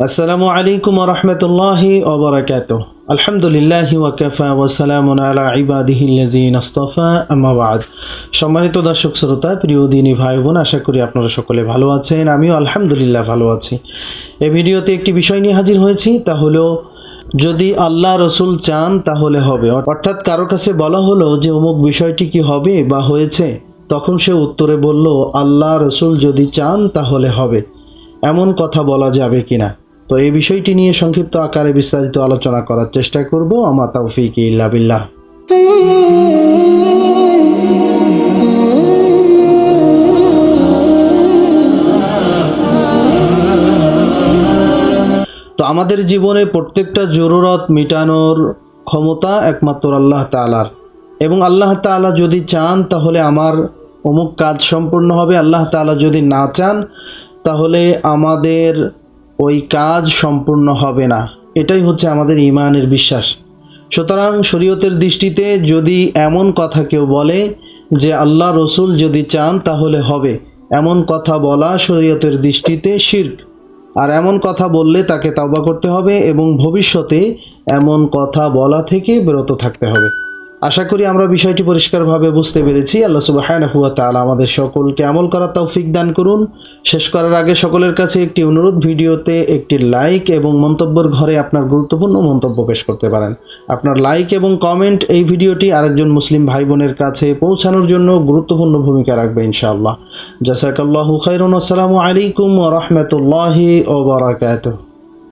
আসসালামু আলাইকুম ওয়া রাহমাতুল্লাহি ওয়া বারাকাতুহু। আলহামদুলিল্লাহি ওয়া কাফা ওয়া সালামুন আলা ইবাদিহিল্লাযিনা ইসতাফা, আম্মা বা'দ। সম্মানিত দর্শক শ্রোতা, প্রিয় দিনী ভাই বোন, আশা করি আপনারা সকলে ভালো আছেন। আমিও আলহামদুলিল্লাহ ভালো আছি। এই ভিডিওতে একটি বিষয় নিয়ে হাজির হয়েছি, তা হলো যদি আল্লাহ রসুল চান তাহলে হবে। অর্থাৎ কারো কাছে বলা হলো যে অমুক বিষয়টি কি হবে বা হয়েছে, তখন সে উত্তরে বলল আল্লাহ রসুল যদি চান তাহলে হবে। এমন কথা বলা যাবে কিনা? তো এই বিষয়টি নিয়ে সংক্ষিপ্ত আকারে বিস্তারিত আলোচনা করার চেষ্টা করব। আমা তাওফীক ইল্লা বিল্লাহ। তো আমাদের জীবনে প্রত্যেকটা জরুরত মিটানোর ক্ষমতা একমাত্র আল্লাহ তাআলার, এবং আল্লাহ তাআলা যদি চান তাহলে আমার অমুক কাজ সম্পূর্ণ হবে। আল্লাহ তাআলা যদি না চান তাহলে আমাদের ওই কাজ সম্পূর্ণ হবে না। এটাই হচ্ছে আমাদের ঈমানের বিশ্বাস। সুতরাং শরীয়তের দৃষ্টিতে যদি এমন কথা কেউ বলে যে আল্লাহ রসুল যদি চান তাহলে হবে, এমন কথা বলা শরীয়তের দৃষ্টিতে শিরক। আর এমন কথা বললে তাকে তাওবা করতে হবে এবং ভবিষ্যতে এমন কথা বলা থেকে বিরত থাকতে হবে। আশা করি আমরা বিষয়টি পরিষ্কারভাবে বুঝতে পেরেছি। আল্লাহ সুবহানাহু ওয়া তাআলা আমাদের সকলকে আমল করার তৌফিক দান করুন। শেষ করার আগে সকলের কাছে একটি অনুরোধ, ভিডিওতে একটি লাইক এবং মন্তব্যের ঘরে আপনার গুরুত্বপূর্ণ মন্তব্য পেশ করতে পারেন। আপনার লাইক এবং কমেন্ট এই ভিডিওটি আরেকজন মুসলিম ভাই বোনের কাছে পৌঁছানোর জন্য গুরুত্বপূর্ণ ভূমিকা রাখবে ইনশাআল্লাহ। জাযাকাল্লাহু খাইরান। আসসালামু আলাইকুম ওয়া রাহমাতুল্লাহি ওয়া বারাকাতুহু।